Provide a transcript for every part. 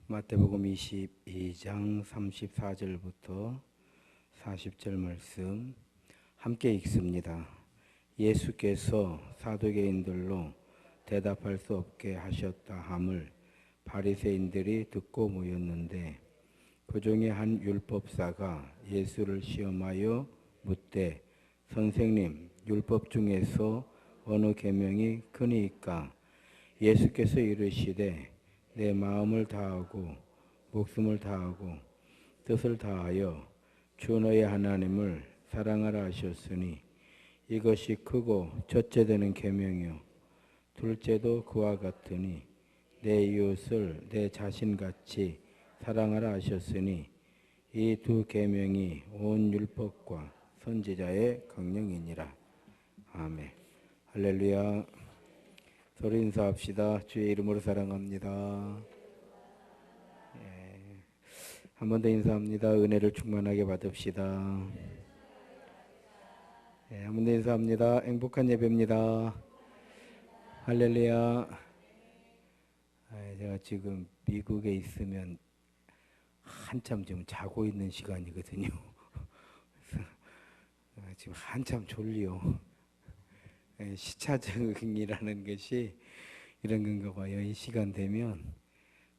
마태복음 22장 34절부터 40절 말씀 함께 읽습니다. 예수께서 사두개인들로 대답할 수 없게 하셨다 함을 바리새인들이 듣고 모였는데 그 중에 한 율법사가 예수를 시험하여 묻되 선생님, 율법 중에서 어느 계명이 크니이까? 예수께서 이르시되 내 마음을 다하고 목숨을 다하고 뜻을 다하여 주 너의 하나님을 사랑하라 하셨으니 이것이 크고 첫째 되는 계명이요 둘째도 그와 같으니 내 이웃을 내 자신같이 사랑하라 하셨으니 이 두 계명이 온 율법과 선지자의 강령이니라. 아멘. 할렐루야. 서로 인사합시다. 주의 이름으로 사랑합니다. 한 번 더 인사합니다. 은혜를 충만하게 받읍시다. 한 번 더 인사합니다. 행복한 예배입니다. 할렐루야. 제가 지금 미국에 있으면 한참 지금 자고 있는 시간이거든요. 그래서 지금 한참 졸려. 시차적응이라는 것이 이런 건가 봐요. 이 시간 되면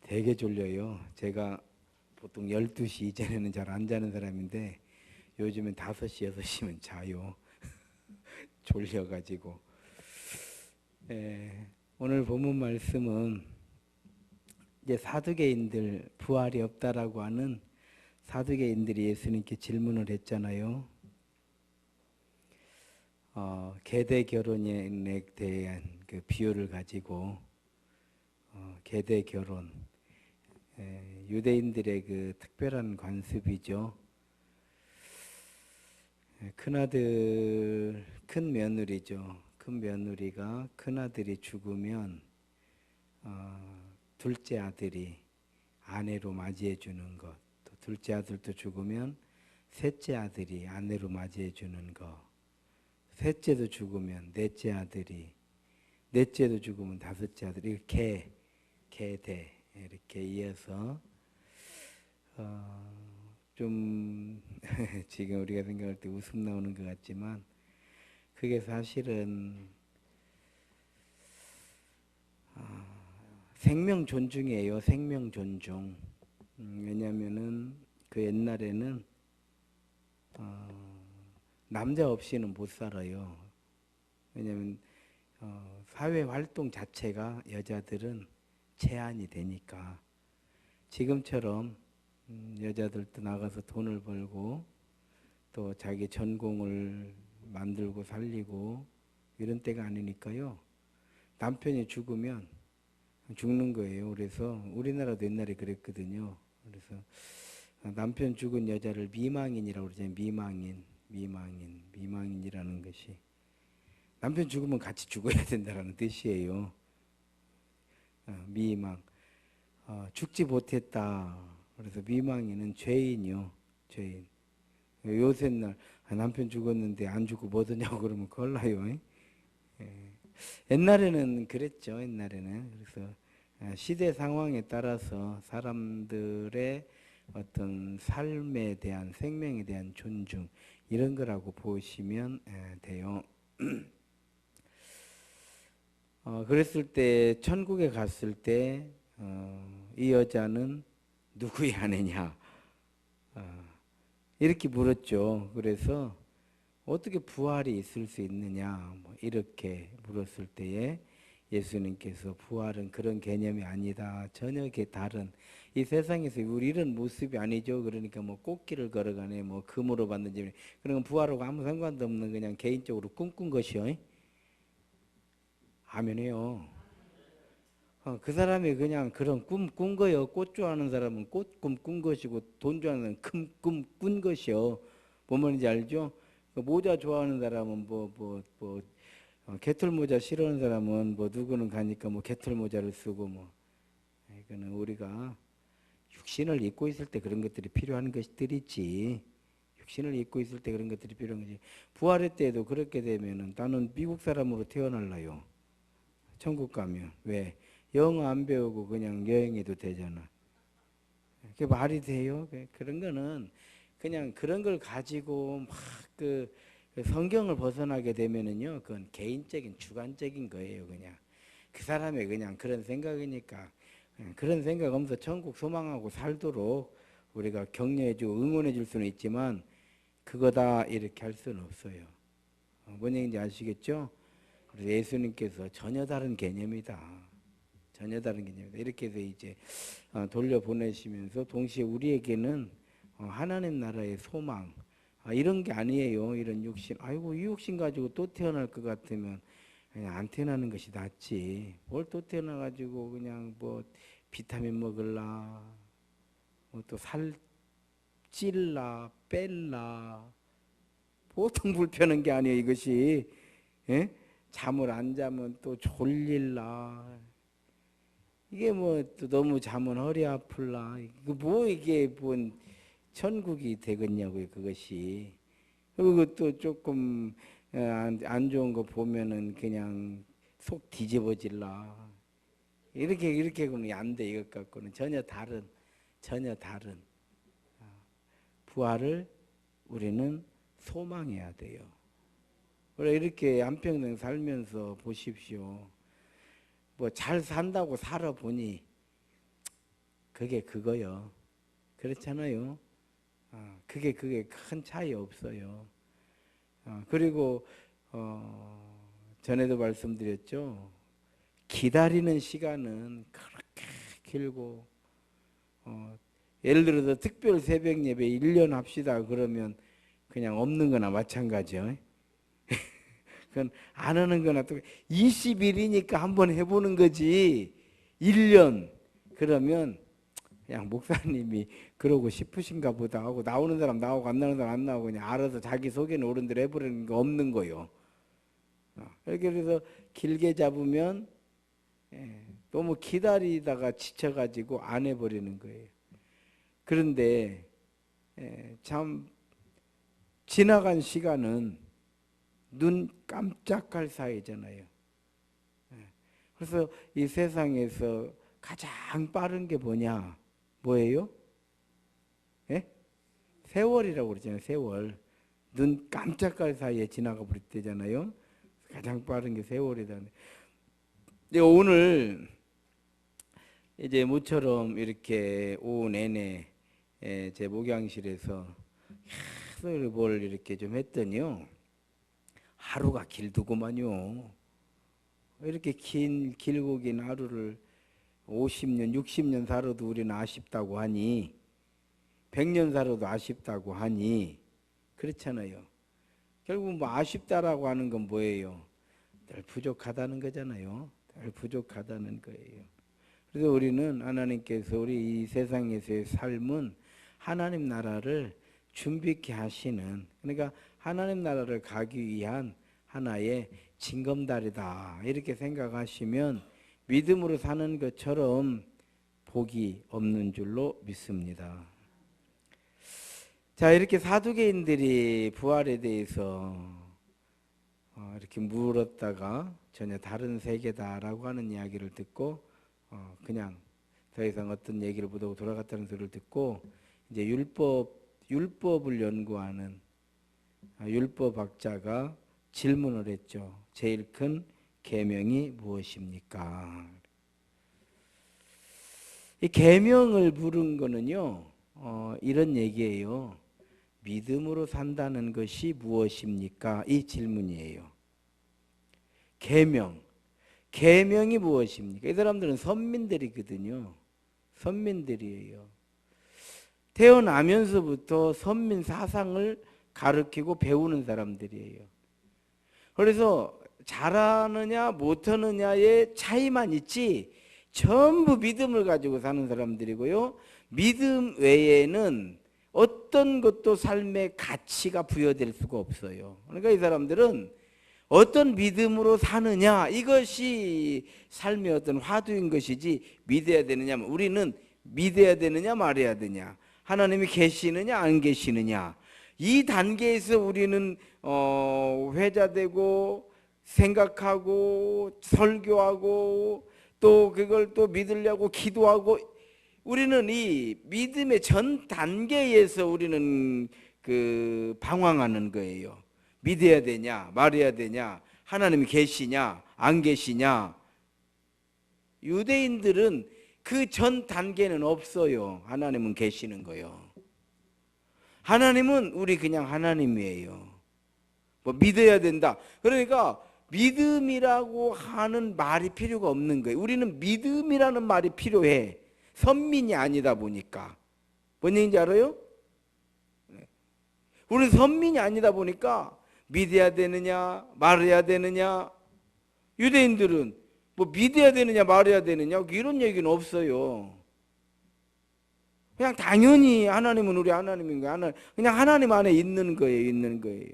되게 졸려요. 제가 보통 12시 이전에는 잘 안 자는 사람인데 요즘엔 5시, 6시면 자요. 졸려가지고. 오늘 본문 말씀은 이제 사두개인들, 부활이 없다라고 하는 사두개인들이 예수님께 질문을 했잖아요. 계대 결혼에 대한 그 비유를 가지고 계대 결혼, 유대인들의 그 특별한 관습이죠. 큰아들, 큰 며느리죠. 큰 며느리가 큰아들이 죽으면 둘째 아들이 아내로 맞이해 주는 것, 또 둘째 아들도 죽으면 셋째 아들이 아내로 맞이해 주는 것, 셋째도 죽으면 넷째 아들이, 넷째도 죽으면 다섯째 아들이, 계대 이렇게 이어서 좀 지금 우리가 생각할 때 웃음 나오는 것 같지만 그게 사실은 생명 존중이에요. 생명 존중. 왜냐하면은 그 옛날에는 남자 없이는 못 살아요. 왜냐하면 사회 활동 자체가 여자들은 제한이 되니까. 지금처럼 여자들도 나가서 돈을 벌고 또 자기 전공을 만들고 살리고 이런 때가 아니니까요. 남편이 죽으면 죽는 거예요. 그래서 우리나라도 옛날에 그랬거든요. 그래서 남편 죽은 여자를 미망인이라고 그러잖아요. 미망인이라는 것이 남편 죽으면 같이 죽어야 된다는 뜻이에요. 미망. 죽지 못했다. 그래서 미망인은 죄인이요. 죄인. 요새날 남편 죽었는데 안 죽고 뭐 드냐고 그러면 걸라요. 옛날에는 그랬죠. 옛날에는. 그래서 시대 상황에 따라서 사람들의 어떤 삶에 대한, 생명에 대한 존중 이런 거라고 보시면 돼요. 그랬을 때 천국에 갔을 때 이 여자는 누구의 아내냐 이렇게 물었죠. 그래서 어떻게 부활이 있을 수 있느냐 뭐 이렇게 물었을 때에 예수님께서 부활은 그런 개념이 아니다. 전혀 다른 이 세상에서 우리 이런 모습이 아니죠. 그러니까 뭐 꽃길을 걸어가네 뭐 금으로 받는지 그런 건 부활하고 아무 상관도 없는 그냥 개인적으로 꿈꾼 것이요. 아멘이요. 그 사람이 그냥 그런 꿈 꾼 거요. 꽃 좋아하는 사람은 꽃꿈 꾼 것이고 돈 좋아하는 사람은 꿈 꾼 것이요. 뭔 말인지 알죠? 모자 좋아하는 사람은 개털 모자 싫어하는 사람은 뭐 누구는 가니까 뭐 개털 모자를 쓰고 뭐 이거는 우리가 육신을 입고 있을 때 그런 것들이 필요한 것들이지. 육신을 입고 있을 때 그런 것들이 필요한 거지. 부활의 때에도 그렇게 되면은 나는 미국 사람으로 태어날라요. 천국 가면. 왜? 영어 안 배우고 그냥 여행해도 되잖아. 그게 말이 돼요? 그런 거는 그냥 그런 걸 가지고 막 그 성경을 벗어나게 되면은요, 그건 개인적인 주관적인 거예요. 그냥 그 사람의 그냥 그런 생각이니까 그냥 그런 생각 없어 천국 소망하고 살도록 우리가 격려해주고 응원해줄 수는 있지만 그거다 이렇게 할 수는 없어요. 뭔 얘기인지 아시겠죠? 그래서 예수님께서 전혀 다른 개념이다. 전혀 다른 개념이다. 이렇게 해서 이제 돌려보내시면서 동시에 우리에게는 하나님 나라의 소망 이런 게 아니에요. 이런 육신. 아이고 이 육신 가지고 또 태어날 것 같으면 그냥 안 태어나는 것이 낫지. 뭘 또 태어나가지고 그냥 뭐 비타민 먹을라, 뭐 또 살 찔라, 뺄라. 보통 불편한 게 아니에요 이것이. 예? 잠을 안 자면 또 졸릴라. 이게 뭐 또 너무 자면 허리 아플라. 이거 뭐 이게 뭔 천국이 되겠냐고요 그것이. 그리고 또 조금 안 좋은 거 보면은 그냥 속 뒤집어질라. 이렇게 그러면 안 돼. 이것 갖고는 전혀 다른 부활을 우리는 소망해야 돼요. 그래 이렇게 한평생 살면서 보십시오. 뭐 잘 산다고 살아보니 그게 그거요. 그렇잖아요. 그게 큰 차이 없어요. 그리고 전에도 말씀드렸죠. 기다리는 시간은 그렇게 길고 예를 들어서 특별 새벽 예배 1년 합시다 그러면 그냥 없는 거나 마찬가지요. 그건 안 하는 거나 또 20일이니까 한번 해보는 거지 1년 그러면 그냥 목사님이 그러고 싶으신가 보다 하고 나오는 사람 나오고 안 나오는 사람 안 나오고 그냥 알아서 자기 속에는 어른들 해버리는 거 없는 거요. 이렇게 해서 길게 잡으면 너무 기다리다가 지쳐가지고 안 해버리는 거예요. 그런데 참 지나간 시간은 눈 깜짝할 사이잖아요. 그래서 이 세상에서 가장 빠른 게 뭐냐? 뭐예요? 예? 세월이라고 그러잖아요. 세월. 눈 깜짝할 사이에 지나가 버릴 때잖아요. 가장 빠른 게 세월이다. 근데 오늘 이제 모처럼 이렇게 오후 내내 제 목양실에서 계속 뭘 이렇게 좀 했더니요. 하루가 길더구만요. 이렇게 길고 긴 하루를 50년, 60년 살아도 우리는 아쉽다고 하니 100년 살아도 아쉽다고 하니 그렇잖아요. 결국 뭐 아쉽다라고 하는 건 뭐예요? 늘 부족하다는 거잖아요. 늘 부족하다는 거예요. 그래서 우리는 하나님께서 우리 이 세상에서의 삶은 하나님 나라를 준비케 하시는 그러니까 하나님 나라를 가기 위한 하나의 징검다리다 이렇게 생각하시면 믿음으로 사는 것처럼 복이 없는 줄로 믿습니다. 자 이렇게 사두개인들이 부활에 대해서 이렇게 물었다가 전혀 다른 세계다라고 하는 이야기를 듣고 그냥 더 이상 어떤 얘기를 못하고 돌아갔다는 소리를 듣고 이제 율법을 연구하는 율법학자가 질문을 했죠. 제일 큰 계명이 무엇입니까? 이 계명을 물은 거는요. 이런 얘기예요. 믿음으로 산다는 것이 무엇입니까? 이 질문이에요. 계명이 무엇입니까? 이 사람들은 선민들이거든요. 선민들이에요. 태어나면서부터 선민 사상을 가르치고 배우는 사람들이에요. 그래서 잘하느냐 못하느냐의 차이만 있지 전부 믿음을 가지고 사는 사람들이고요. 믿음 외에는 어떤 것도 삶의 가치가 부여될 수가 없어요. 그러니까 이 사람들은 어떤 믿음으로 사느냐 이것이 삶의 어떤 화두인 것이지 믿어야 되느냐 우리는 믿어야 되느냐 말해야 되냐 하나님이 계시느냐 안 계시느냐 이 단계에서 우리는 회자되고 생각하고 설교하고 또 그걸 또 믿으려고 기도하고, 우리는 이 믿음의 전 단계에서 우리는 그 방황하는 거예요. 믿어야 되냐 말해야 되냐, 하나님이 계시냐 안 계시냐. 유대인들은 그 전 단계는 없어요. 하나님은 계시는 거요. 하나님은 우리 그냥 하나님이에요. 뭐 믿어야 된다, 그러니까 믿음이라고 하는 말이 필요가 없는 거예요. 우리는 믿음이라는 말이 필요해. 선민이 아니다 보니까. 뭔 얘기인지 알아요? 우리는 선민이 아니다 보니까 믿어야 되느냐 말해야 되느냐. 유대인들은 뭐 믿어야 되느냐 말해야 되느냐 이런 얘기는 없어요. 그냥 당연히 하나님은 우리 하나님인 거예요. 그냥 하나님 안에 있는 거예요. 있는 거예요.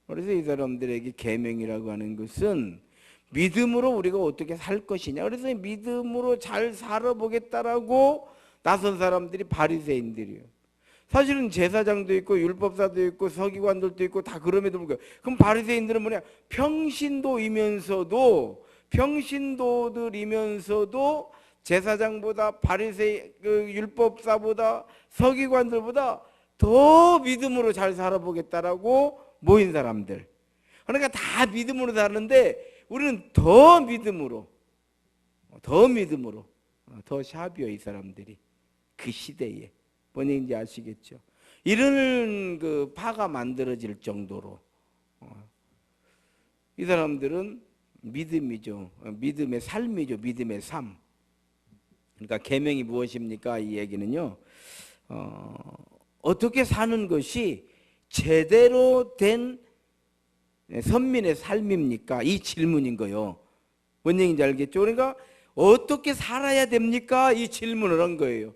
그래서 이 사람들에게 계명이라고 하는 것은 믿음으로 우리가 어떻게 살 것이냐. 그래서 믿음으로 잘 살아보겠다라고 나선 사람들이 바리새인들이에요. 사실은 제사장도 있고 율법사도 있고 서기관들도 있고 다 그럼에도 불구하고, 그럼 바리새인들은 뭐냐, 평신도들이면서도 제사장보다 그 율법사보다 서기관들보다 더 믿음으로 잘 살아보겠다라고 모인 사람들. 그러니까 다 믿음으로 사는데 우리는 더 믿음으로 더 샤비어, 이 사람들이 그 시대에. 뭔 얘기인지 아시겠죠? 이런 그 파가 만들어질 정도로 이 사람들은 믿음이죠. 믿음의 삶이죠. 믿음의 삶. 그러니까 계명이 무엇입니까? 이 얘기는요, 어떻게 사는 것이 제대로 된 선민의 삶입니까? 이 질문인 거예요. 뭔 얘기인지 알겠죠? 그러니까 어떻게 살아야 됩니까? 이 질문을 한 거예요.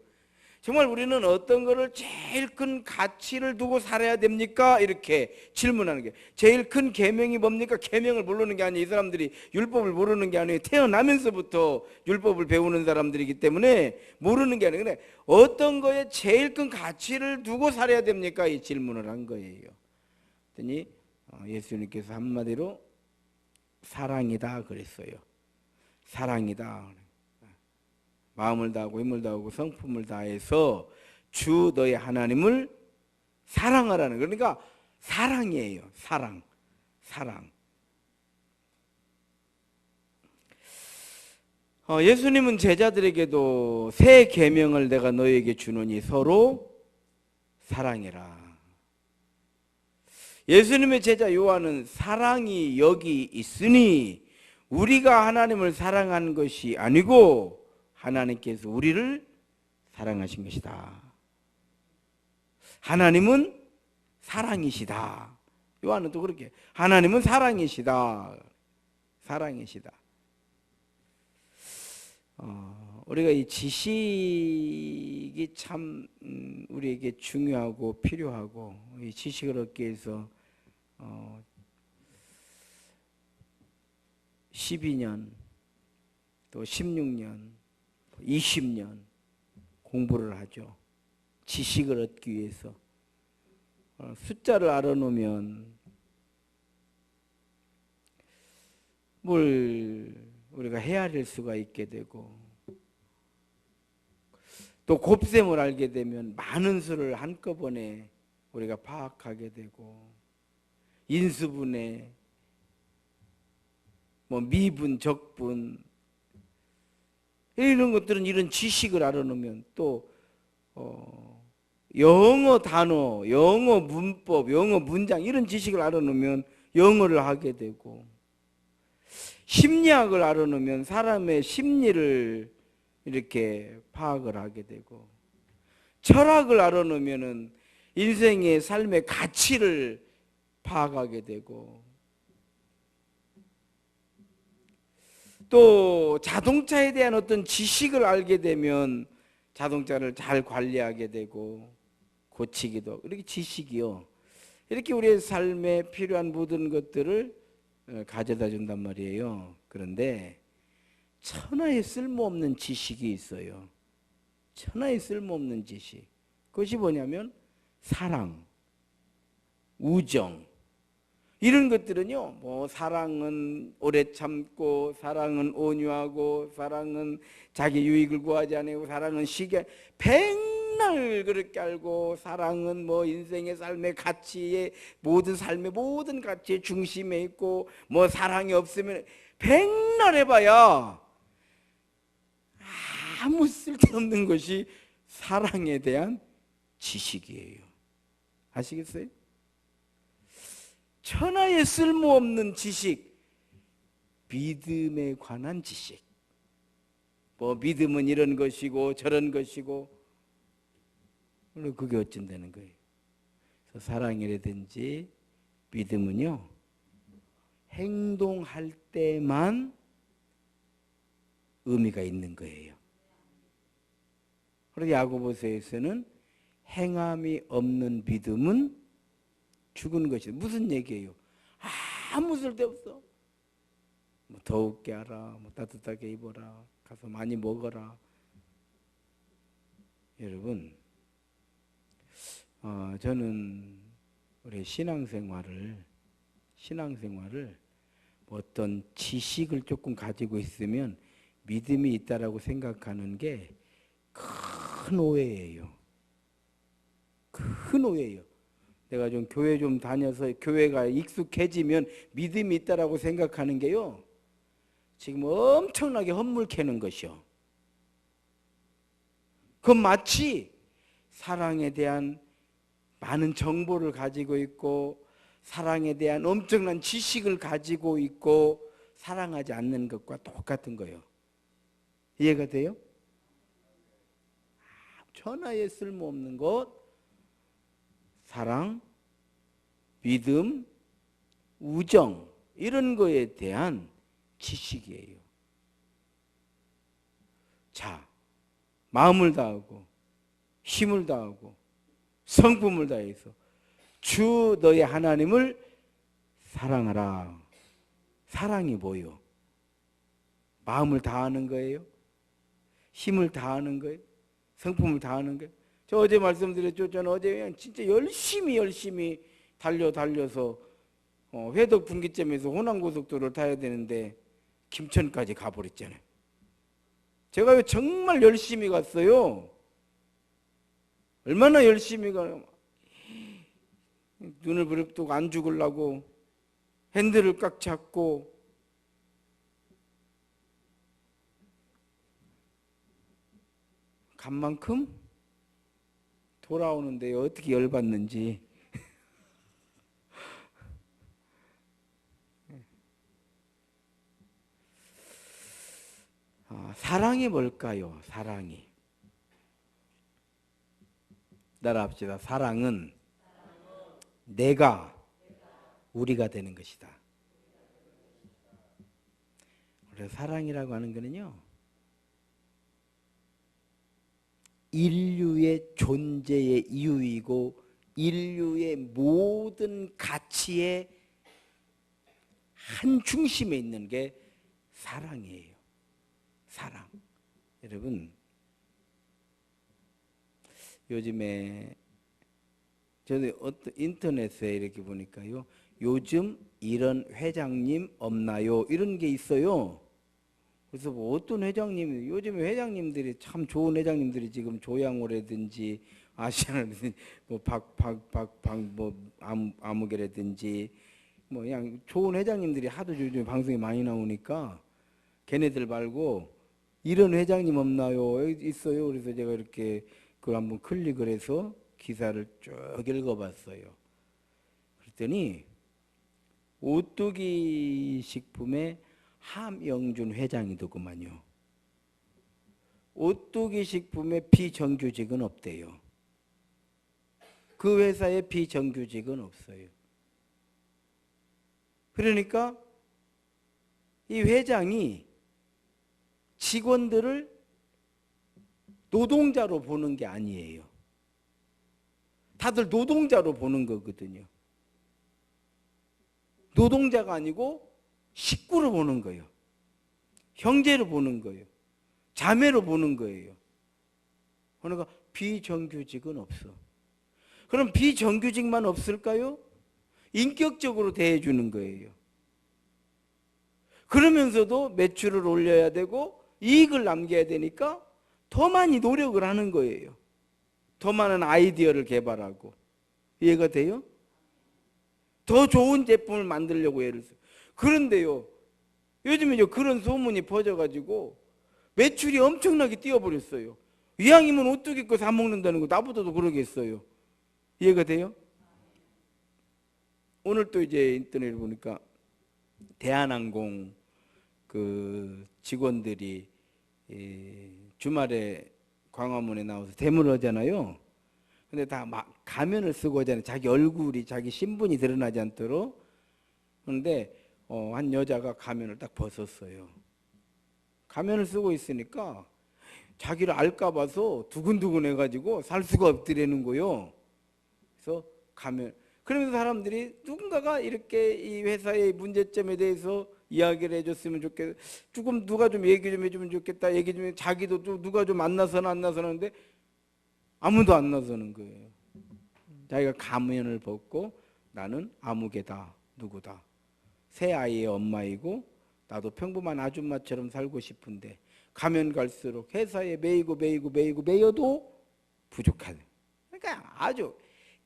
정말 우리는 어떤 거를 제일 큰 가치를 두고 살아야 됩니까? 이렇게 질문하는 게, 제일 큰 계명이 뭡니까? 계명을 모르는 게 아니에요. 이 사람들이 율법을 모르는 게 아니에요. 태어나면서부터 율법을 배우는 사람들이기 때문에 모르는 게 아니에요. 근데 어떤 거에 제일 큰 가치를 두고 살아야 됩니까? 이 질문을 한 거예요. 그랬더니 예수님께서 한마디로 사랑이다 그랬어요. 사랑이다. 마음을 다하고 힘을 다하고 성품을 다해서 주 너의 하나님을 사랑하라는, 그러니까 사랑이에요. 사랑. 예수님은 제자들에게도 새 계명을 내가 너에게 주노니 서로 사랑해라. 예수님의 제자 요한은 사랑이 여기 있으니 우리가 하나님을 사랑한 것이 아니고 하나님께서 우리를 사랑하신 것이다. 하나님은 사랑이시다. 요한은 또 그렇게 하나님은 사랑이시다. 우리가 이 지식이 참 우리에게 중요하고 필요하고, 이 지식을 얻기 위해서 12년 또 16년 20년 공부를 하죠. 지식을 얻기 위해서. 숫자를 알아놓으면 뭘 우리가 헤아릴 수가 있게 되고, 또 곱셈을 알게 되면 많은 수를 한꺼번에 우리가 파악하게 되고, 인수분해, 뭐 미분, 적분, 이런 것들은 이런 지식을 알아놓으면, 또 영어 단어, 영어 문법, 영어 문장, 이런 지식을 알아놓으면 영어를 하게 되고, 심리학을 알아놓으면 사람의 심리를 이렇게 파악을 하게 되고, 철학을 알아놓으면 인생의 삶의 가치를 파악하게 되고, 또 자동차에 대한 어떤 지식을 알게 되면 자동차를 잘 관리하게 되고 고치기도, 이렇게 지식이요, 이렇게 우리의 삶에 필요한 모든 것들을 가져다 준단 말이에요. 그런데 천하에 쓸모없는 지식이 있어요. 천하에 쓸모없는 지식. 그것이 뭐냐면 사랑, 우정, 이런 것들은요, 뭐 사랑은 오래 참고, 사랑은 온유하고, 사랑은 자기 유익을 구하지 않고, 사랑은 시계, 백날 그렇게 알고, 사랑은 뭐 인생의 삶의 가치에, 모든 삶의 모든 가치의 중심에 있고, 뭐 사랑이 없으면 백날 해봐야 아무 쓸데없는 것이 사랑에 대한 지식이에요. 아시겠어요? 천하에 쓸모없는 지식, 믿음에 관한 지식. 뭐 믿음은 이런 것이고 저런 것이고, 그게 어쩐다는 거예요. 그래서 사랑이라든지 믿음은요, 행동할 때만 의미가 있는 거예요. 그래서 야고보서에서는 행함이 없는 믿음은 죽은 것이 무슨 얘기예요? 아무 쓸데없어. 뭐 더웁게 하라, 뭐 따뜻하게 입어라, 가서 많이 먹어라. 여러분, 저는 우리 신앙생활을 어떤 지식을 조금 가지고 있으면 믿음이 있다라고 생각하는 게 큰 오해예요. 큰 오해예요. 내가 좀 교회 좀 다녀서 교회가 익숙해지면 믿음이 있다라고 생각하는 게요, 지금 엄청나게 헛물 캐는 것이요. 그건 마치 사랑에 대한 많은 정보를 가지고 있고, 사랑에 대한 엄청난 지식을 가지고 있고, 사랑하지 않는 것과 똑같은 거예요. 이해가 돼요? 천하에 쓸모없는 것, 사랑, 믿음, 우정, 이런 거에 대한 지식이에요. 자, 마음을 다하고 힘을 다하고 성품을 다해서 주 너의 하나님을 사랑하라. 사랑이 뭐요? 마음을 다하는 거예요? 힘을 다하는 거예요? 성품을 다하는 거예요? 저 어제 말씀드렸죠. 저는 어제 그냥 진짜 열심히 달려서 회덕 분기점에서 호남고속도로를 타야 되는데 김천까지 가버렸잖아요. 제가 왜 정말 열심히 갔어요. 얼마나 열심히 가요. 눈을 부릅뜨고 안 죽으려고 핸들을 꽉 잡고, 간 만큼 돌아오는데 어떻게 열받는지. 사랑이 뭘까요? 사랑이. 따라합시다. 사랑은 내가 우리가 되는 것이다. 그래서 사랑이라고 하는 거는요, 인류의 존재의 이유이고 인류의 모든 가치의 한 중심에 있는 게 사랑이에요. 사랑. 여러분, 요즘에 저도 인터넷에 이렇게 보니까요, 요즘 이런 회장님 없나요? 이런 게 있어요. 그래서 뭐 어떤 회장님이, 요즘에 회장님들이 참 좋은 회장님들이 지금 조양호라든지 아시아라든지 뭐 뭐 아무개라든지 뭐 그냥 좋은 회장님들이 하도 요즘 방송에 많이 나오니까 걔네들 말고 이런 회장님 없나요? 있어요. 그래서 제가 이렇게 그걸 한번 클릭을 해서 기사를 쭉 읽어봤어요. 그랬더니 오뚜기 식품의 함영준 회장이더구만요. 오뚜기 식품의 비정규직은 없대요. 그 회사에 비정규직은 없어요. 그러니까 이 회장이 직원들을 노동자로 보는 게 아니에요. 다들 노동자로 보는 거거든요. 노동자가 아니고 식구로 보는 거예요. 형제로 보는 거예요. 자매로 보는 거예요. 그러니까 비정규직은 없어. 그럼 비정규직만 없을까요? 인격적으로 대해주는 거예요. 그러면서도 매출을 올려야 되고 이익을 남겨야 되니까 더 많이 노력을 하는 거예요. 더 많은 아이디어를 개발하고. 이해가 돼요? 더 좋은 제품을 만들려고 애를 써요. 그런데요, 요즘에 그런 소문이 퍼져가지고 매출이 엄청나게 뛰어버렸어요. 이왕이면 옷도 입고 사 먹는다는 거 나보다도 그러겠어요. 이해가 돼요? 오늘 또 이제 인터넷을 보니까 대한항공 그 직원들이 주말에 광화문에 나와서 데모를 하잖아요. 근데 다 막 가면을 쓰고 하잖아요. 자기 얼굴이, 자기 신분이 드러나지 않도록. 그런데 한 여자가 가면을 딱 벗었어요. 가면을 쓰고 있으니까 자기를 알까 봐서 두근두근 해가지고 살 수가 없더라는 거요. 그래서 가면, 그러면서 사람들이 누군가가 이렇게 이 회사의 문제점에 대해서 이야기를 해줬으면 좋겠다. 조금 누가 좀 얘기 좀 해주면 좋겠다. 얘기 좀 해. 자기도 좀 누가 좀 안 나서나 하는데 아무도 안 나서는 거예요. 자기가 가면을 벗고 나는 아무개다, 누구다. 새 아이의 엄마이고 나도 평범한 아줌마처럼 살고 싶은데 가면 갈수록 회사에 매여도 부족하네. 그러니까 아주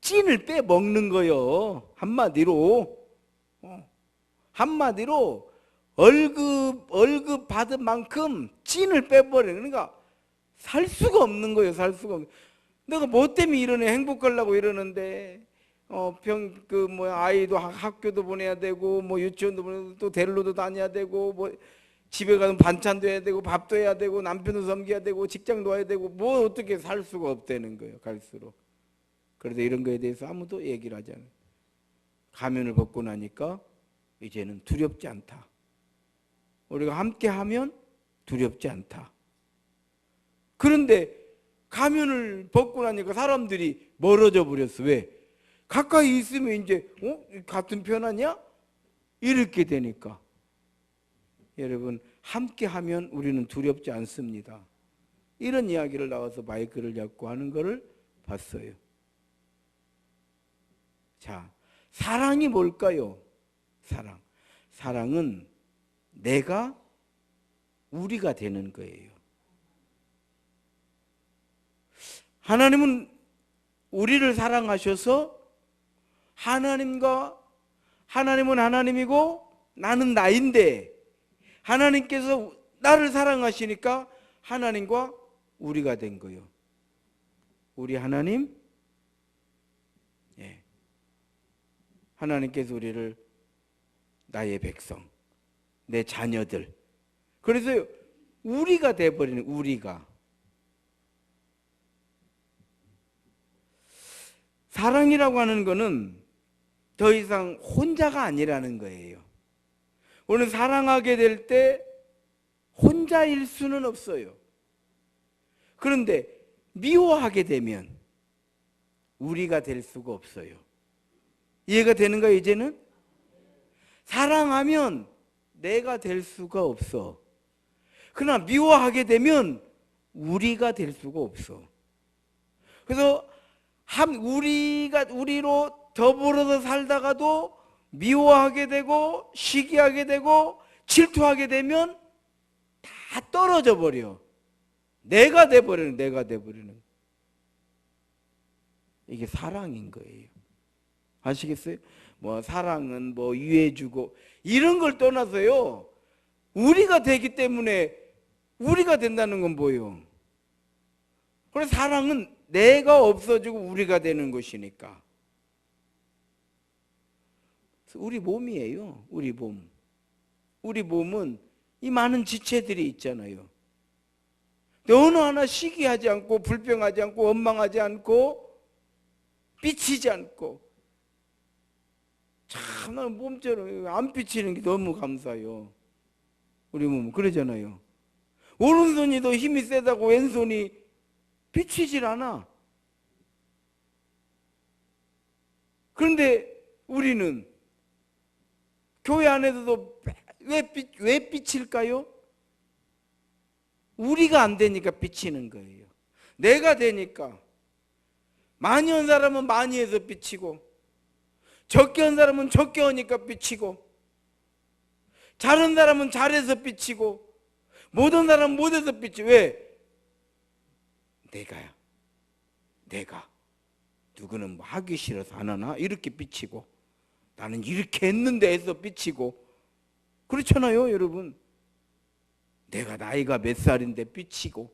찐을 빼먹는 거요. 한마디로 월급 받은 만큼 찐을 빼버려. 그러니까 살 수가 없는 거예요. 살 수가 없는. 내가 뭐 때문에 이러네. 행복하려고 이러는데 아이도 학교도 보내야 되고 뭐 유치원도 보내야 되고 또 데리러도 다녀야 되고 뭐 집에 가면 반찬도 해야 되고 밥도 해야 되고 남편도 섬겨야 되고 직장도 와야 되고 뭐 어떻게 살 수가 없다는 거예요. 갈수록. 그래서 이런 거에 대해서 아무도 얘기를 하지 않아요. 가면을 벗고 나니까 이제는 두렵지 않다. 우리가 함께 하면 두렵지 않다. 그런데 가면을 벗고 나니까 사람들이 멀어져 버렸어. 왜? 가까이 있으면 이제 같은 편 아니야? 이렇게 되니까. 여러분, 함께 하면 우리는 두렵지 않습니다. 이런 이야기를 나와서 마이크를 잡고 하는 것을 봤어요. 자, 사랑이 뭘까요? 사랑은 내가 우리가 되는 거예요. 하나님은 우리를 사랑하셔서 하나님은 하나님이고 나는 나인데 하나님께서 나를 사랑하시니까 하나님과 우리가 된 거예요. 우리 하나님, 하나님께서 우리를 나의 백성, 내 자녀들. 그래서 우리가 돼버리는, 우리가. 사랑이라고 하는 거는 더 이상 혼자가 아니라는 거예요. 우리는 사랑하게 될 때 혼자일 수는 없어요. 그런데 미워하게 되면 우리가 될 수가 없어요. 이해가 되는가요, 이제는? 사랑하면 내가 될 수가 없어. 그러나 미워하게 되면 우리가 될 수가 없어. 그래서 우리로 더불어서 살다가도 미워하게 되고 시기하게 되고 질투하게 되면 다 떨어져 버려. 내가 돼버리는. 이게 사랑인 거예요. 아시겠어요? 뭐 사랑은 뭐 유해주고 이런 걸 떠나서요. 우리가 되기 때문에 우리가 된다는 건 뭐예요? 그래서 사랑은 내가 없어지고 우리가 되는 것이니까. 우리 몸이에요. 우리 몸. 우리 몸은 이 많은 지체들이 있잖아요. 근데 어느 하나 시기하지 않고 불평하지 않고 원망하지 않고 삐치지 않고 참 나는 몸처럼 안 삐치는 게 너무 감사해요. 우리 몸은 그러잖아요. 오른손이 더 힘이 세다고 왼손이 삐치질 않아. 그런데 우리는 교회 안에서도 왜 삐칠까요? 우리가 안 되니까 삐치는 거예요. 내가 되니까. 많이 한 사람은 많이 해서 삐치고 적게 한 사람은 적게 하니까 삐치고, 잘한 사람은 잘해서 삐치고, 못한 사람은 못해서 삐치고. 왜? 내가 누구는 뭐 하기 싫어서 안 하나? 이렇게 삐치고, 나는 이렇게 했는데 해서 삐치고. 그렇잖아요, 여러분. 내가 나이가 몇 살인데 삐치고,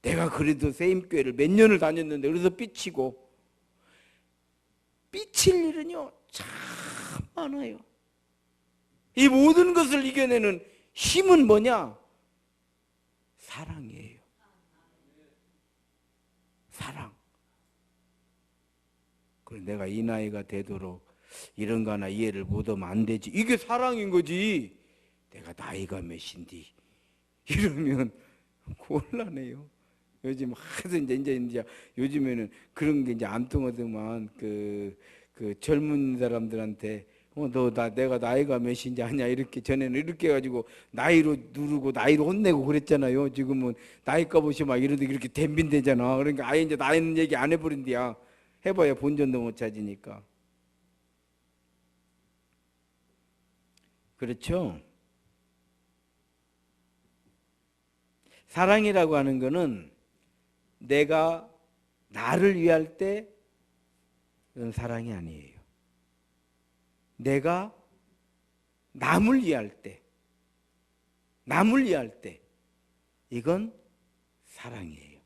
내가 그래도 세임교회를 몇 년을 다녔는데 그래서 삐치고. 삐칠 일은요 참 많아요. 이 모든 것을 이겨내는 힘은 뭐냐? 사랑이에요. 사랑. 그래, 내가 이 나이가 되도록 이런 거 하나 이해를 못하면 안 되지. 이게 사랑인 거지. 내가 나이가 몇인디 이러면 곤란해요. 요즘 하도 이제 요즘에는 그런 게 이제 안 통하더만, 그 젊은 사람들한테 내가 나이가 몇인지 아냐, 이렇게. 전에는 이렇게 해가지고 나이로 누르고 나이로 혼내고 그랬잖아요. 지금은 나이값없이 막 이렇게 댐빈대잖아. 그러니까 아예 이제 나이는 얘기 안 해버린대야. 해봐야 본전도 못 찾으니까. 그렇죠? 사랑이라고 하는 거는 내가 나를 위할 때 그건 사랑이 아니에요. 내가 남을 위할 때 이건 사랑이에요.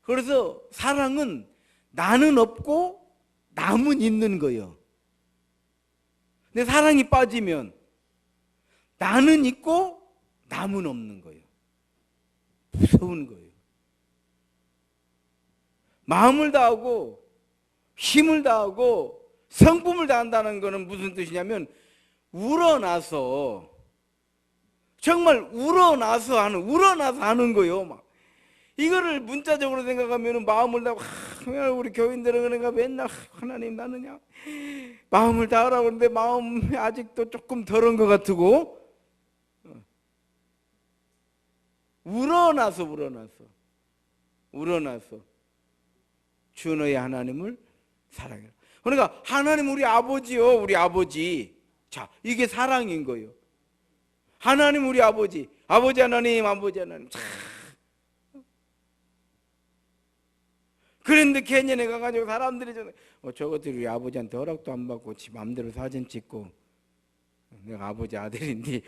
그래서 사랑은 나는 없고 남은 있는 거예요. 근데 사랑이 빠지면 나는 있고 남은 없는 거예요. 무서운 거예요. 마음을 다하고 힘을 다하고 성품을 다한다는 것은 무슨 뜻이냐면, 우러나서, 정말 우러나서 하는 거예요. 막 이거를 문자적으로 생각하면 마음을 다하고, 우리 교인들은 그러니까 맨날 하나님 나느냐 마음을 다하라고 그러는데 마음이 아직도 조금 덜한 것 같고, 우러나서 주 너의 하나님을 사랑해라. 그러니까 하나님 우리 아버지요, 우리 아버지. 자, 이게 사랑인 거예요. 하나님 우리 아버지, 아버지 하나님. 자. 그런데 개년에 가가지고 사람들이 저것들이 우리 아버지한테 허락도 안 받고 지 맘대로 사진 찍고, 내가 아버지 아들인데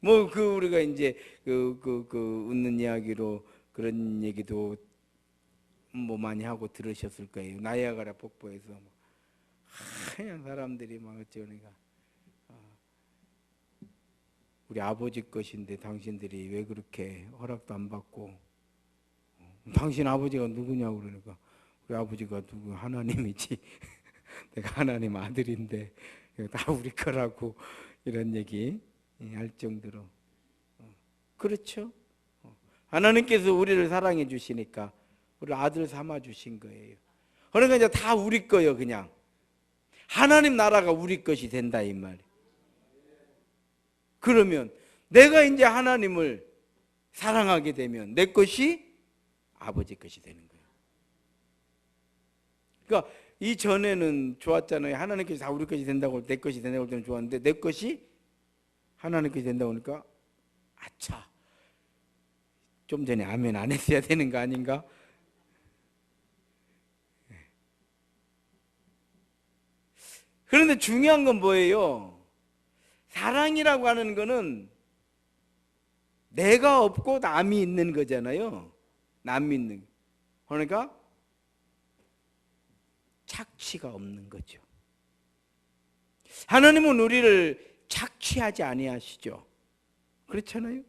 뭐 우리가 이제 웃는 이야기로 그런 얘기도 뭐 많이 하고 들으셨을 거예요. 나이아가라 폭포에서 하얀 사람들이 막 어쩌니까, 우리 아버지 것인데 당신들이 왜 그렇게 허락도 안 받고, 당신 아버지가 누구냐고 그러니까, 우리 아버지가 누구? 하나님이지. 내가 하나님 아들인데 다 우리 거라고, 이런 얘기 할 정도로. 그렇죠? 하나님께서 우리를 사랑해 주시니까 우리 아들 삼아 주신 거예요. 그러니까 이제 다 우리 거예요. 그냥 하나님 나라가 우리 것이 된다 이 말이에요. 그러면 내가 이제 하나님을 사랑하게 되면 내 것이 아버지 것이 되는 거예요. 그러니까 이전에는 좋았잖아요. 하나님께서 다 우리 것이 된다고, 내 것이 된다고 할 때는 좋았는데, 내 것이 하나님 것이 된다고 하니까 아차, 좀 전에 아멘 안 했어야 되는 거 아닌가? 그런데 중요한 건 뭐예요? 사랑이라고 하는 거는 내가 없고 남이 있는 거잖아요. 남이 있는. 그러니까 착취가 없는 거죠. 하나님은 우리를 착취하지 아니하시죠. 그렇잖아요.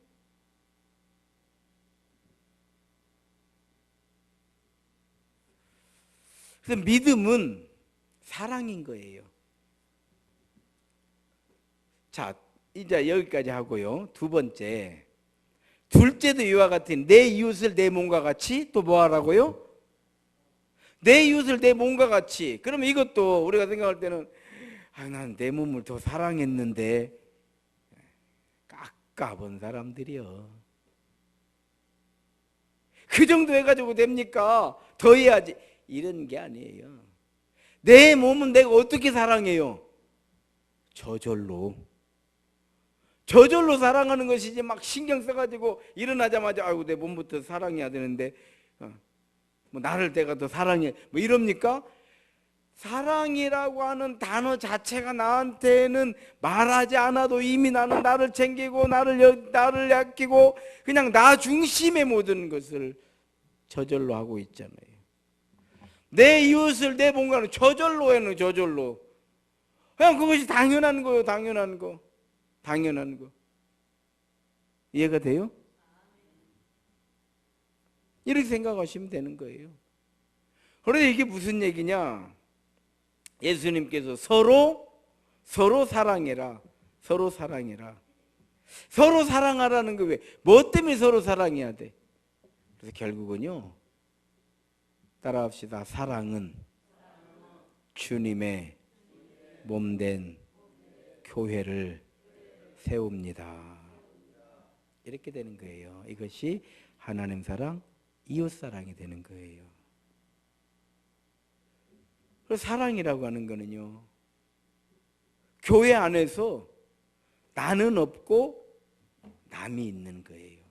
그래서 믿음은 사랑인 거예요. 자, 이제 여기까지 하고요. 두 번째, 둘째도 이와 같은 내 이웃을 내 몸과 같이, 또 뭐 하라고요? 내 이웃을 내 몸과 같이. 그러면 이것도 우리가 생각할 때는, 난 내 몸을 더 사랑했는데, 깎아본 사람들이요. 그 정도 해가지고 됩니까? 더 해야지. 이런 게 아니에요. 내 몸은 내가 어떻게 사랑해요? 저절로. 저절로 사랑하는 것이지 막 신경 써가지고 일어나자마자 아이고 내 몸부터 사랑해야 되는데 뭐 나를 내가 더 사랑해 뭐 이럽니까? 사랑이라고 하는 단어 자체가 나한테는 말하지 않아도 이미 나는 나를 챙기고 나를 아끼고 그냥 나 중심의 모든 것을 저절로 하고 있잖아요. 내 이웃을 내 뭔가는 저절로 해는 저절로. 그냥 그것이 당연한 거예요. 당연한 거. 당연한 거. 이해가 돼요? 이렇게 생각하시면 되는 거예요. 그런데 이게 무슨 얘기냐? 예수님께서 서로 사랑해라. 서로 사랑해라. 서로 사랑하라는 거 왜? 뭐 때문에 서로 사랑해야 돼? 그래서 결국은요. 따라합시다. 사랑은 주님의 몸된 교회를 세웁니다. 이렇게 되는 거예요. 이것이 하나님 사랑, 이웃 사랑이 되는 거예요. 그래서 사랑이라고 하는 거는요, 교회 안에서 나는 없고 남이 있는 거예요.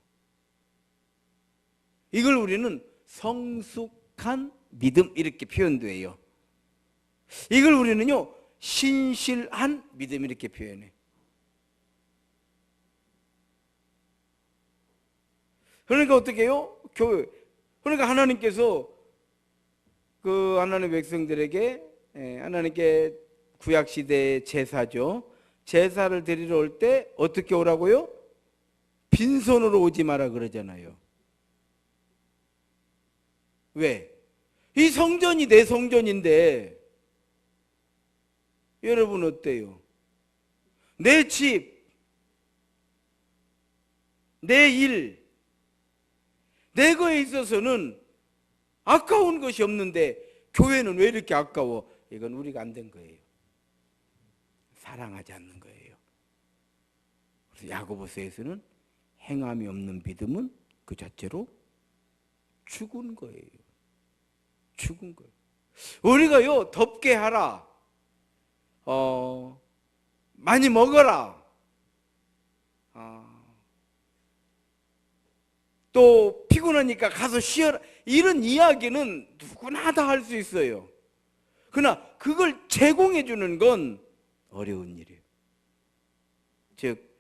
이걸 우리는 성숙한 믿음 이렇게 표현도 해요. 이걸 우리는요 신실한 믿음 이렇게 표현해. 그러니까 어떻게 해요? 교회. 그러니까 하나님께서 그 하나님의 백성들에게 하나님께 구약시대의 제사죠. 제사를 드리러 올 때 어떻게 오라고요? 빈손으로 오지 마라 그러잖아요. 왜? 이 성전이 내 성전인데 여러분 어때요? 내 집, 내 일, 내 거에 있어서는 아까운 것이 없는데 교회는 왜 이렇게 아까워? 이건 우리가 안 된 거예요. 사랑하지 않는 거예요. 그래서 야고보서에서는 행함이 없는 믿음은 그 자체로 죽은 거예요. 죽은 거예요. 우리가요 덥게 하라, 많이 먹어라, 또 피곤하니까 가서 쉬어라, 이런 이야기는 누구나 다 할 수 있어요. 그러나 그걸 제공해 주는 건 어려운 일이에요. 즉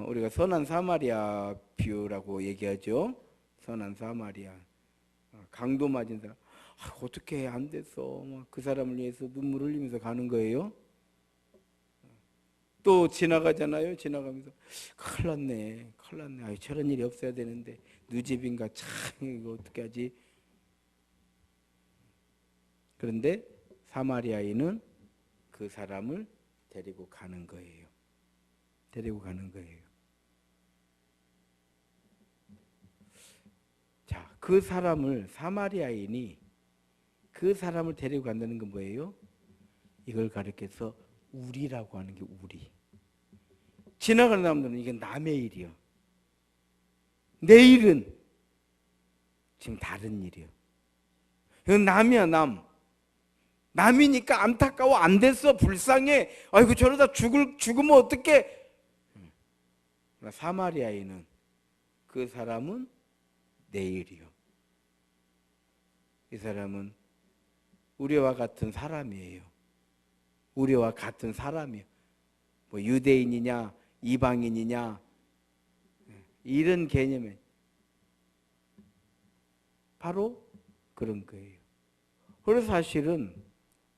우리가 선한 사마리아 비유라고 얘기하죠. 선한 사마리아. 강도 맞은 사람, 어떻게 안 됐어, 그 사람을 위해서 눈물 흘리면서 가는 거예요. 또 지나가잖아요. 지나가면서 큰일 났네, 큰일 났네, 저런 일이 없어야 되는데 네 집인가, 참 이거 어떻게 하지. 그런데 사마리아인은 그 사람을 데리고 가는 거예요. 데리고 가는 거예요. 자, 그 사람을, 사마리아인이 그 사람을 데리고 간다는 건 뭐예요? 이걸 가르쳐서 우리라고 하는 게 우리. 지나가는 사람들은 이게 남의 일이요. 내 일은 지금 다른 일이요. 이건 남이야, 남. 남이니까 안타까워, 안 됐어, 불쌍해, 아이고 저러다 죽으면 어떡해. 사마리아인은 그 사람은 내 일이요. 이 사람은 우리와 같은 사람이에요. 우리와 같은 사람이에요. 뭐 유대인이냐 이방인이냐 이런 개념에 바로 그런 거예요. 그래서 사실은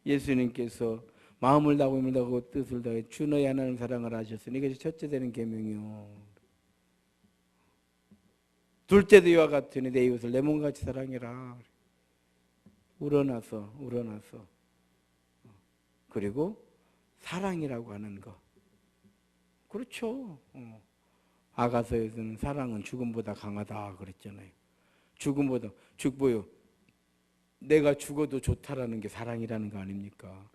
예수님께서 마음을 다하고 힘을 다하고 뜻을 다해 주 너희 하나님 사랑을 하셨으니 이것이 첫째 되는 계명이요. 둘째도 이와 같으니 내 이웃을 내 몸같이 사랑해라. 우러나서 그리고 사랑이라고 하는 거. 그렇죠. 아가서에서는 사랑은 죽음보다 강하다 그랬잖아요. 죽음보다, 뭐요? 내가 죽어도 좋다라는 게 사랑이라는 거 아닙니까?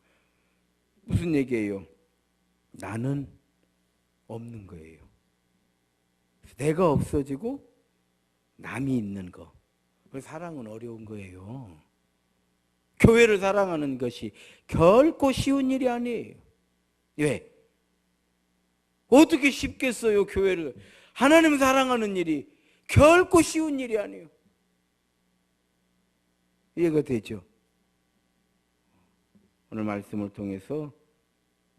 무슨 얘기예요? 나는 없는 거예요. 내가 없어지고 남이 있는 거. 사랑은 어려운 거예요. 교회를 사랑하는 것이 결코 쉬운 일이 아니에요. 왜? 어떻게 쉽겠어요, 교회를. 하나님 사랑하는 일이 결코 쉬운 일이 아니에요. 이해가 되죠? 오늘 말씀을 통해서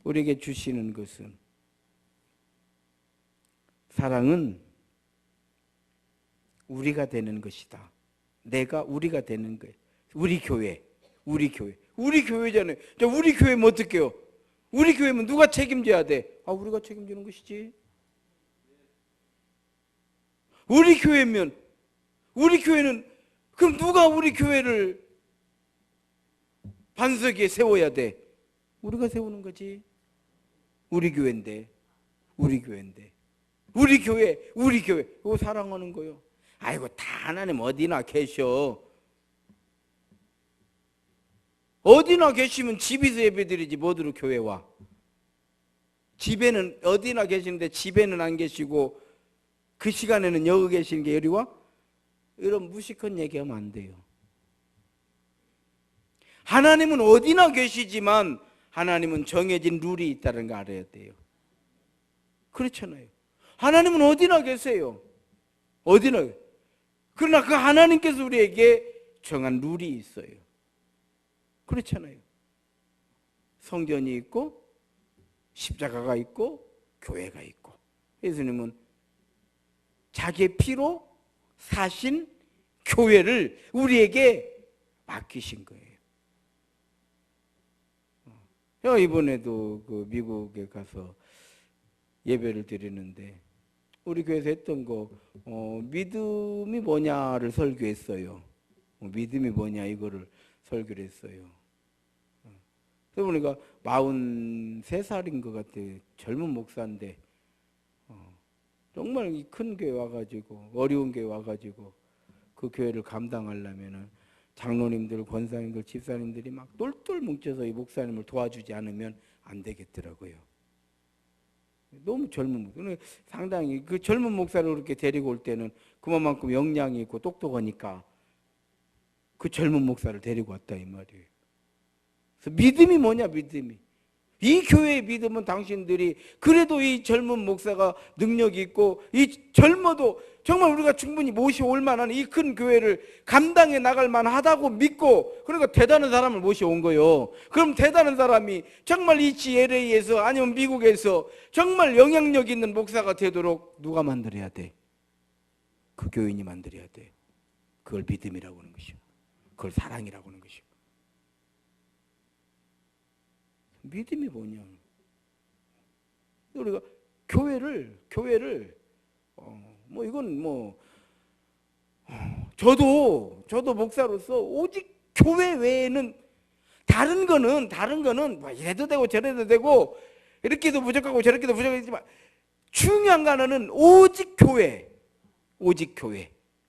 우리에게 주시는 것은 사랑은 우리가 되는 것이다. 우리가 되는 거예요. 우리 교회잖아요. 우리 교회면 어떻게 해요? 우리 교회면 누가 책임져야 돼? 우리가 책임지는 것이지. 우리 교회는 그럼 누가 우리 교회를 반석에 세워야 돼? 우리가 세우는 거지. 우리 교회. 우리 교회. 그거 사랑하는 거요. 아이고, 다 하나님 어디나 계셔. 어디나 계시면 집에서 예배드리지 뭐들어 교회 와. 집에는 어디나 계시는데 집에는 안 계시고 그 시간에는 여기 계시는 게 이리 와? 이런 무식한 얘기하면 안 돼요. 하나님은 어디나 계시지만 하나님은 정해진 룰이 있다는 거 알아야 돼요. 그렇잖아요. 하나님은 어디나 계세요. 어디나. 그러나 그 하나님께서 우리에게 정한 룰이 있어요. 그렇잖아요. 성전이 있고 십자가가 있고 교회가 있고, 예수님은 자기의 피로 사신 교회를 우리에게 맡기신 거예요. 이번에도 그 미국에 가서 예배를 드리는데 우리 교회에서 했던 거 믿음이 뭐냐를 설교했어요. 믿음이 뭐냐 이거를 설교를 했어요. 그러고 보니까 43살인 것 같아요. 젊은 목사인데 정말 이 큰 교회 와가지고 어려운 교회 와가지고 그 교회를 감당하려면은 장로님들, 권사님들, 집사님들이 막 똘똘 뭉쳐서 이 목사님을 도와주지 않으면 안 되겠더라고요. 너무 젊은 목사. 상당히 그 젊은 목사를 그렇게 데리고 올 때는 그만큼 역량이 있고 똑똑하니까 그 젊은 목사를 데리고 왔다 이 말이에요. 그래서 믿음이 뭐냐, 믿음이. 이 교회의 믿음은 당신들이 그래도 이 젊은 목사가 능력이 있고 이 젊어도 정말 우리가 충분히 모셔올 만한 이 큰 교회를 감당해 나갈 만하다고 믿고, 그러니까 대단한 사람을 모셔온 거예요. 그럼 대단한 사람이 정말 이 LA에서 아니면 미국에서 정말 영향력 있는 목사가 되도록 누가 만들어야 돼? 그 교인이 만들어야 돼. 그걸 믿음이라고 하는 것이요. 그걸 사랑이라고 하는 것이요. 믿음이 뭐냐? 우리가 교회를 저도 목사로서 오직 교회 외에는 다른 거는 뭐 이래도 되고 저래도 되고 이렇게도 부족하고 저렇게도 부족하지만 중요한 거는 오직 교회.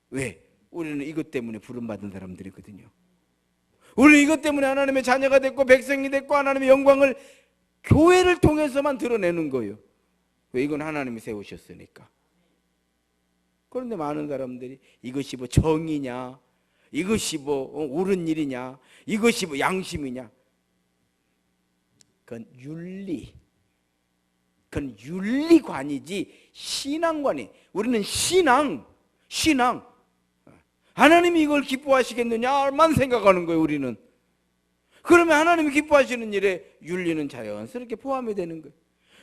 왜? 우리는 이것 때문에 부름받은 사람들이거든요. 우리는 이것 때문에 하나님의 자녀가 됐고 백성이 됐고 하나님의 영광을 교회를 통해서만 드러내는 거예요. 왜? 이건 하나님이 세우셨으니까. 그런데 많은 사람들이 이것이 뭐 정의냐, 이것이 뭐 옳은 일이냐, 이것이 뭐 양심이냐, 그건 윤리관이지 신앙관이. 우리는 신앙. 하나님이 이걸 기뻐하시겠느냐만 생각하는 거예요, 우리는. 그러면 하나님이 기뻐하시는 일에 윤리는 자연스럽게 포함이 되는 거예요.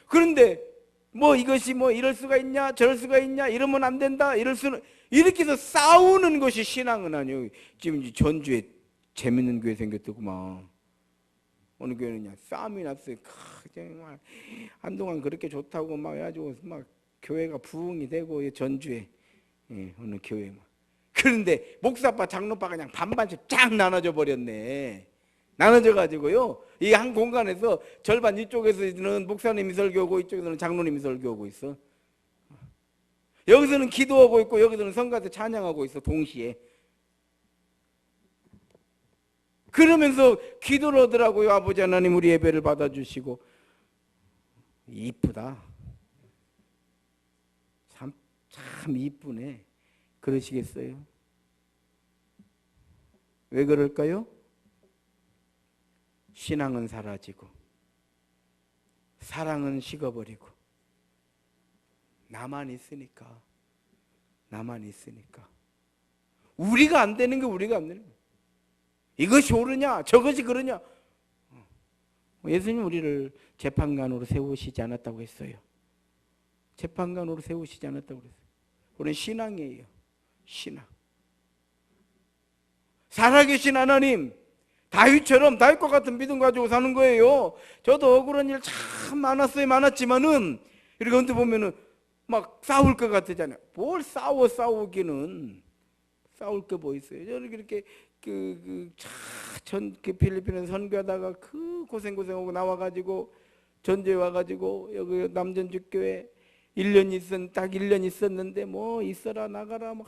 그런데 뭐 이것이 뭐 이럴 수가 있냐, 저럴 수가 있냐, 이러면 안 된다, 이렇게 해서 싸우는 것이 신앙은 아니에요. 지금 전주에 재밌는 교회 생겼더구만. 어느 교회는요, 싸움이 났어요. 정말 한동안 그렇게 좋다고 막 해가지고 막 교회가 부흥이 되고, 전주에 어느 교회 막. 그런데 목사빠, 장로빠가 그냥 반반씩 쫙 나눠져 버렸네. 나눠져가지고요, 이 한 공간에서 절반 이쪽에서는 목사님이 설교하고 이쪽에서는 장로님이 설교하고 있어. 여기서는 기도하고 있고 여기서는 성가대 찬양하고 있어, 동시에. 그러면서 기도를 하더라고요. 아버지 하나님, 우리 예배를 받아주시고. 이쁘다. 참 이쁘네. 그러시겠어요? 왜 그럴까요? 신앙은 사라지고 사랑은 식어버리고 나만 있으니까 우리가 안 되는 게 우리가 안 되는 거예요. 이것이 옳으냐 저것이 그러냐. 예수님 우리를 재판관으로 세우시지 않았다고 했어요. 재판관으로 세우시지 않았다고 그랬어요. 우리는 신앙이에요. 신앙. 살아계신 하나님, 다윗처럼 다윗과 같은 믿음 가지고 사는 거예요. 저도 억울한 일 참 많았지만은 이렇게 언뜻 보면은 막 싸울 것 같잖아요. 뭘 싸우기는 싸울 게 뭐 있어요. 저렇게 이렇게 그 필리핀에 선교하다가 그 고생하고 나와가지고 전주에 와가지고 여기 남전주교회 1년 있었는데 뭐 있어라 나가라 뭐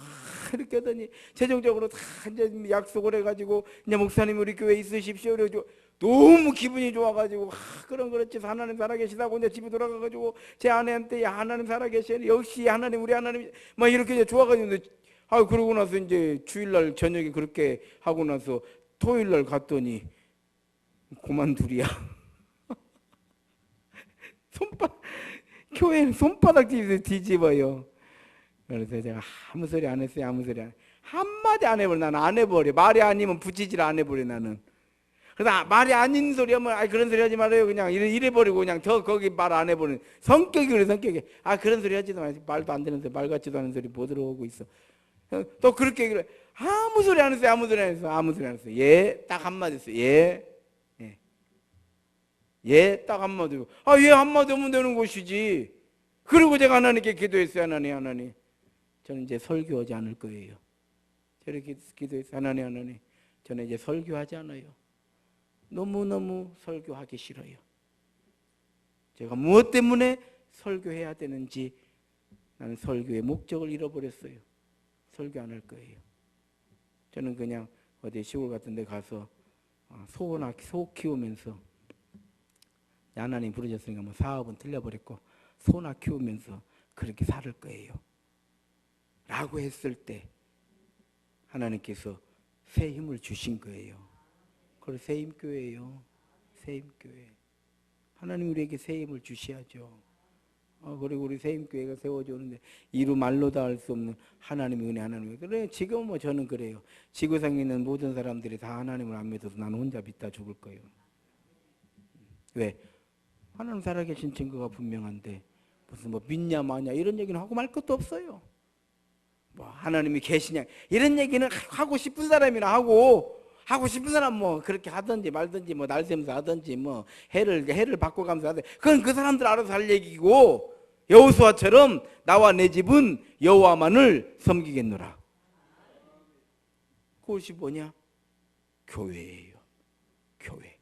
이렇게 하더니 최종적으로 다 이제 약속을 해가지고 이제 목사님 우리 교회 있으십시오. 그래가지고 너무 기분이 좋아가지고 그렇지 하나님 살아계시다고 이제 집에 돌아가가지고 제 아내한테 야 하나님 살아계시네 역시 하나님 우리 하나님 막 이렇게 이제 좋아가지고 그러고 나서 이제 주일날 저녁에 그렇게 하고 나서 토요일날 갔더니 그만둘이야. 교회는 손바닥 뒤집어요. 그래서 제가 아무 소리 안 했어요. 한마디 안 해버려. 나는 안 해버려. 말이 아니면 붙이질 안 해버려 나는. 그래서 말이 아닌 소리 하면 그런 소리 하지 말아요. 그냥 이래버리고 그냥 더 거기 말 안 해버리는 성격이 그래 성격이. 그런 소리 하지도 마세요. 말도 안 되는 소리 말 같지도 않은 소리 뭐 들어오고 있어. 또 그렇게 그래. 아무 소리 안 했어요. 아무 소리 안 했어요. 예, 딱 한마디 했어요. 예. 예, 딱 한마디고. 예, 한마디 하면 되는 것이지. 그리고 제가 하나님께 기도했어요. 하나님. 저는 이제 설교하지 않을 거예요. 저렇게 기도했어요. 하나님. 저는 이제 설교하지 않아요. 너무너무 설교하기 싫어요. 제가 무엇 때문에 설교해야 되는지 나는 설교의 목적을 잃어버렸어요. 설교 안 할 거예요. 저는 그냥 어디 시골 같은 데 가서 소 키우면서 하나님 부르셨으니까 뭐 사업은 틀려버렸고 소나 키우면서 그렇게 살 거예요. 라고 했을 때 하나님께서 새 힘을 주신 거예요. 그걸 새 힘교회예요. 새 힘교회. 하나님 우리에게 새 힘을 주셔야죠. 그리고 우리 새 힘교회가 세워져 오는데 이루 말로 다 할 수 없는 하나님의 은혜 하나님의 그래 지금 뭐 저는 그래요. 지구상에 있는 모든 사람들이 다 하나님을 안 믿어서 나는 혼자 믿다 죽을 거예요. 왜? 하나님 살아계신 증거가 분명한데 무슨 뭐 믿냐 마냐 이런 얘기는 하고 말 것도 없어요. 뭐 하나님이 계시냐 이런 얘기는 하고 싶은 사람이나 하고 싶은 사람 뭐 그렇게 하든지 말든지 뭐 날새면서 하든지 뭐 해를 바꿔가면서 하든지 그건 그 사람들 알아서 할 얘기고 여호수아처럼 나와 내 집은 여호와만을 섬기겠노라. 그것이 뭐냐? 교회예요. 교회.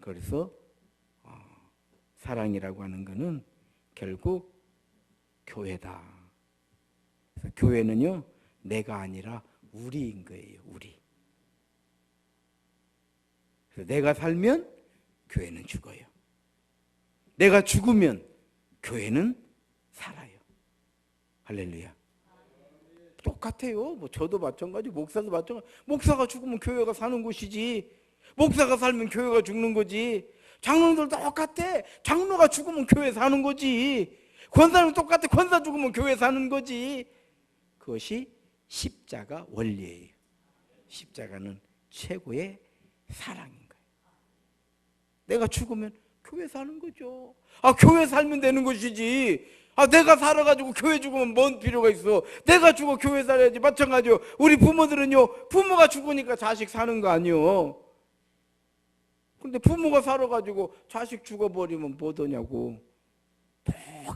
그래서 사랑이라고 하는 것은 결국 교회다. 그래서 교회는요 내가 아니라 우리인 거예요. 우리. 그래서 내가 살면 교회는 죽어요. 내가 죽으면 교회는 살아요. 할렐루야. 똑같아요. 뭐 저도 마찬가지, 목사도 마찬가지. 목사가 죽으면 교회가 사는 것이지. 목사가 살면 교회가 죽는 거지. 장로들 똑같아. 장로가 죽으면 교회 사는 거지. 권사는 똑같아. 권사 죽으면 교회 사는 거지. 그것이 십자가 원리예요. 십자가는 최고의 사랑인 거예요. 내가 죽으면 교회 사는 거죠. 교회 살면 되는 것이지. 내가 살아가지고 교회 죽으면 뭔 필요가 있어. 내가 죽어 교회 살아야지. 마찬가지요. 우리 부모들은요 부모가 죽으니까 자식 사는 거 아니요. 근데 부모가 살아가지고 자식 죽어버리면 뭐더냐고.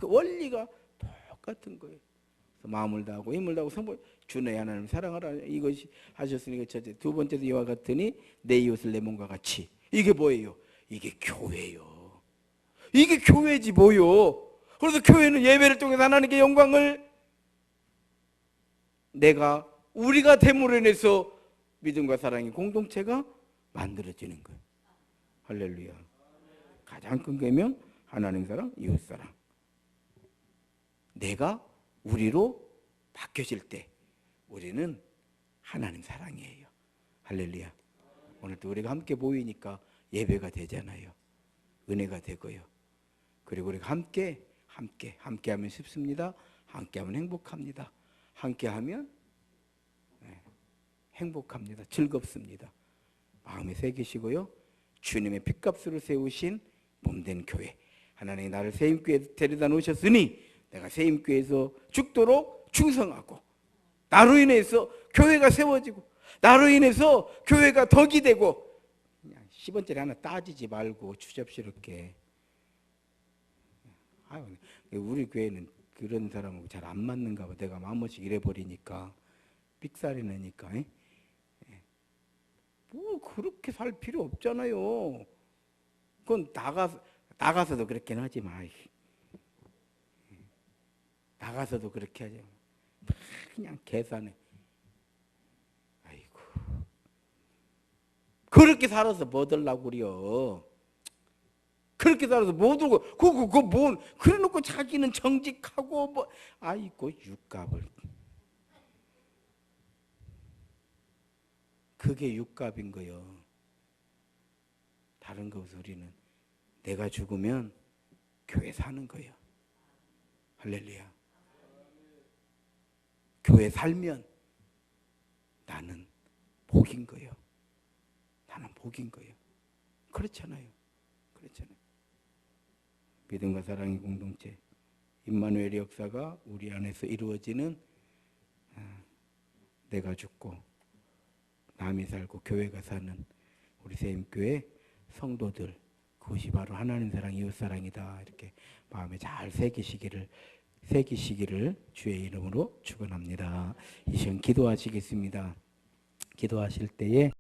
원리가 똑같은 거예요. 마음을 다하고 힘을 다하고 성부 주의 하나님 사랑하라 이것이 하셨으니까 첫째. 두 번째도 이와 같으니 내 이웃을 내 몸과 같이. 이게 뭐예요? 이게 교회요. 이게 교회지 뭐요. 그래서 교회는 예배를 통해서 하나님께 영광을 우리가 됨으로 인해서 믿음과 사랑의 공동체가 만들어지는 거예요. 할렐루야. 가장 큰 계명 하나님 사랑, 이웃 사랑. 내가 우리로 바뀌어질 때 우리는 하나님 사랑이에요. 할렐루야. 오늘도 우리가 함께 모이니까 예배가 되잖아요. 은혜가 되고요. 그리고 우리가 함께하면 쉽습니다. 함께하면 행복합니다. 함께하면 행복합니다. 즐겁습니다. 마음에 새기시고요. 주님의 핏값으로 세우신 몸된 교회, 하나님이 나를 세임교회에 데려다 놓으셨으니 내가 세임교회에서 죽도록 충성하고, 나로 인해서 교회가 세워지고, 나로 인해서 교회가 덕이 되고, 그냥 10원짜리 하나 따지지 말고 주접스럽게. 우리 교회는 그런 사람하고 잘 안 맞는가 봐. 내가 한 번씩 이래버리니까 삑사리 내니까. 뭐 그렇게 살 필요 없잖아요. 그건 나가서도 그렇게 하지 마. 나가서도 그렇게 하지 마. 그냥 계산해. 아이고, 그렇게 살아서 뭐 들라고 그래요. 그렇게 살아서 뭐 들고 그거 뭐 그래놓고 자기는 정직하고 뭐. 아이고, 육갑을. 그게 육갑인 거요. 다른 거 소리는 내가 죽으면 교회 사는 거예요. 할렐루야. 교회 살면 나는 복인 거예요. 나는 복인 거예요. 그렇잖아요. 그렇잖아요. 믿음과 사랑의 공동체, 임마누엘의 역사가 우리 안에서 이루어지는, 내가 죽고 남이 살고 교회가 사는 우리 세임교회 성도들, 그것이 바로 하나님 사랑, 이웃 사랑이다. 이렇게 마음에 잘 새기시기를 주의 이름으로 축원합니다. 이 시간 기도하시겠습니다. 기도하실 때에